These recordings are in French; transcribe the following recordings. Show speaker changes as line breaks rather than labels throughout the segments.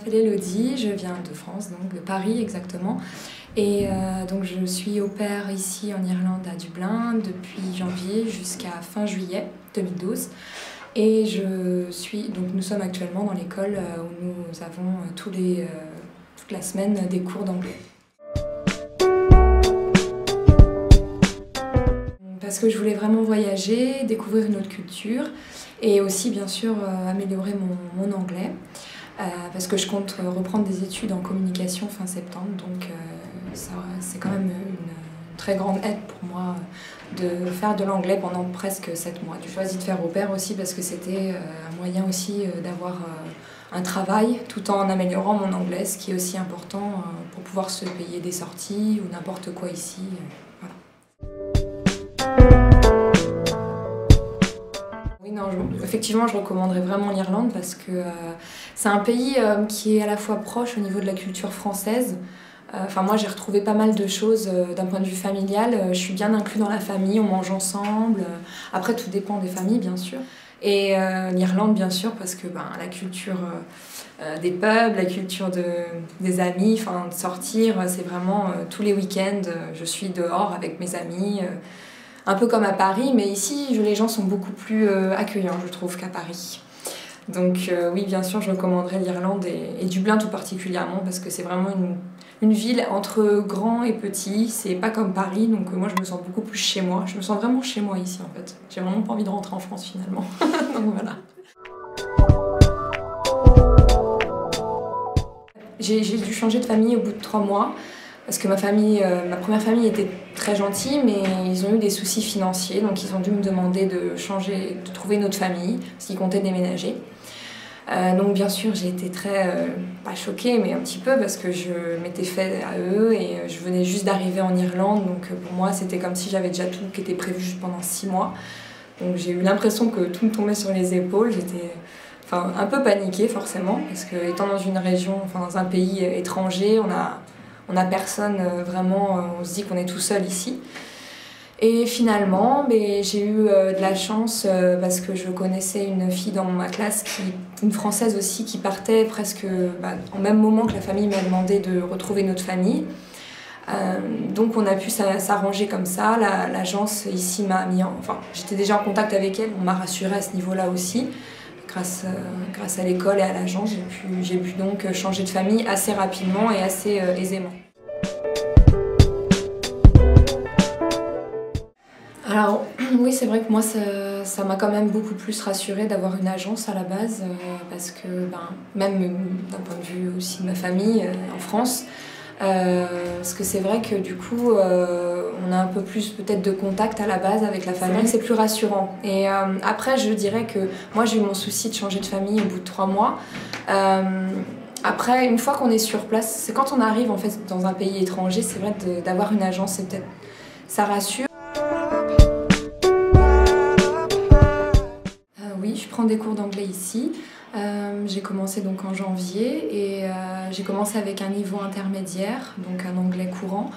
m'appelle Elodie, je viens de France, donc de Paris exactement. Et donc je suis au pair ici en Irlande à Dublin depuis janvier jusqu'à fin juillet 2012. Et donc nous sommes actuellement dans l'école où nous avons toute la semaine des cours d'anglais. Parce que je voulais vraiment voyager, découvrir une autre culture et aussi bien sûr améliorer mon anglais. Parce que je compte reprendre des études en communication fin septembre, donc c'est quand même une très grande aide pour moi de faire de l'anglais pendant presque 7 mois. J'ai choisi de faire au pair aussi parce que c'était un moyen aussi d'avoir un travail tout en améliorant mon anglais, ce qui est aussi important pour pouvoir se payer des sorties ou n'importe quoi ici. Voilà. Oui, non, effectivement, je recommanderais vraiment l'Irlande parce que c'est un pays qui est à la fois proche au niveau de la culture française. Enfin, moi, j'ai retrouvé pas mal de choses d'un point de vue familial. Je suis bien inclus dans la famille, on mange ensemble. Après, tout dépend des familles, bien sûr. Et l'Irlande, bien sûr, parce que la culture des pubs, la culture des amis, enfin, de sortir, c'est vraiment tous les week-ends, je suis dehors avec mes amis. Un peu comme à Paris, mais ici, les gens sont beaucoup plus accueillants, je trouve, qu'à Paris. Donc oui, bien sûr, je recommanderais l'Irlande et Dublin tout particulièrement, parce que c'est vraiment une ville entre grand et petit. C'est pas comme Paris, donc moi, je me sens beaucoup plus chez moi. Je me sens vraiment chez moi ici, en fait. J'ai vraiment pas envie de rentrer en France, finalement. Donc voilà. J'ai dû changer de famille au bout de 3 mois. Parce que ma première famille était très gentille, mais ils ont eu des soucis financiers, donc ils ont dû me demander de trouver une autre famille, parce qu'ils comptaient déménager. Donc bien sûr, j'ai été très, pas choquée, mais un petit peu, parce que je m'étais fait à eux et je venais juste d'arriver en Irlande, donc pour moi c'était comme si j'avais déjà tout qui était prévu juste pendant 6 mois. Donc j'ai eu l'impression que tout me tombait sur les épaules, j'étais un peu paniquée forcément, parce que étant dans une région, dans un pays étranger, on n'a personne vraiment, on se dit qu'on est tout seul ici. Et finalement, j'ai eu de la chance parce que je connaissais une fille dans ma classe, une Française aussi, qui partait presque au même moment que la famille m'a demandé de retrouver notre famille. Donc on a pu s'arranger comme ça. L'agence ici m'a mis j'étais déjà en contact avec elle, on m'a rassurée à ce niveau-là aussi. Grâce à l'école et à l'agence, j'ai pu donc changer de famille assez rapidement et assez aisément. Alors oui, c'est vrai que moi ça m'a quand même beaucoup plus rassurée d'avoir une agence à la base parce que même d'un point de vue aussi de ma famille en France, parce que c'est vrai que du coup on a un peu plus peut-être de contact à la base avec la famille, c'est plus rassurant. Et après je dirais que moi j'ai eu mon souci de changer de famille au bout de 3 mois. Après, une fois qu'on est sur place, c'est quand on arrive en fait dans un pays étranger, c'est vrai d'avoir une agence, c'est peut-être ça rassure. Oui, je prends des cours d'anglais ici. J'ai commencé donc en janvier et j'ai commencé avec un niveau intermédiaire, donc un anglais courant.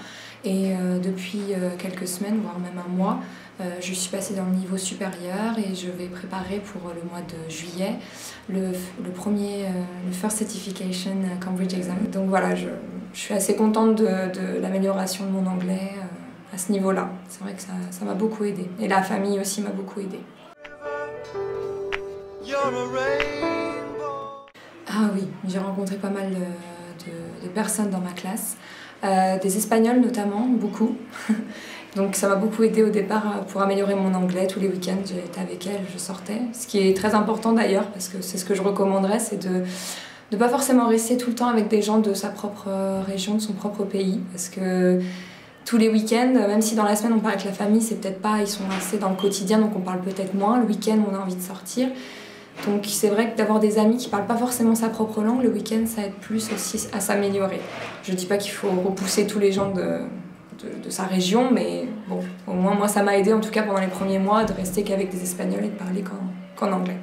Et depuis quelques semaines, voire même un mois, je suis passée dans le niveau supérieur et je vais préparer pour le mois de juillet le First Certification Cambridge Exam. Donc voilà, je suis assez contente de l'amélioration de mon anglais à ce niveau-là. C'est vrai que ça m'a beaucoup aidée. Et la famille aussi m'a beaucoup aidée. Ah oui, j'ai rencontré pas mal de personnes dans ma classe, des Espagnols notamment, beaucoup. Donc ça m'a beaucoup aidé au départ pour améliorer mon anglais. Tous les week-ends, j'étais avec elles, je sortais. Ce qui est très important d'ailleurs, parce que c'est ce que je recommanderais, c'est de ne pas forcément rester tout le temps avec des gens de sa propre région, de son propre pays. Parce que tous les week-ends, même si dans la semaine on parle avec la famille, c'est peut-être pas, ils sont assez dans le quotidien, donc on parle peut-être moins. Le week-end, on a envie de sortir. Donc c'est vrai que d'avoir des amis qui parlent pas forcément sa propre langue, le week-end ça aide plus aussi à s'améliorer. Je dis pas qu'il faut repousser tous les gens de sa région, mais bon, au moins moi ça m'a aidé en tout cas pendant les premiers mois de rester qu'avec des Espagnols et de parler qu'en anglais.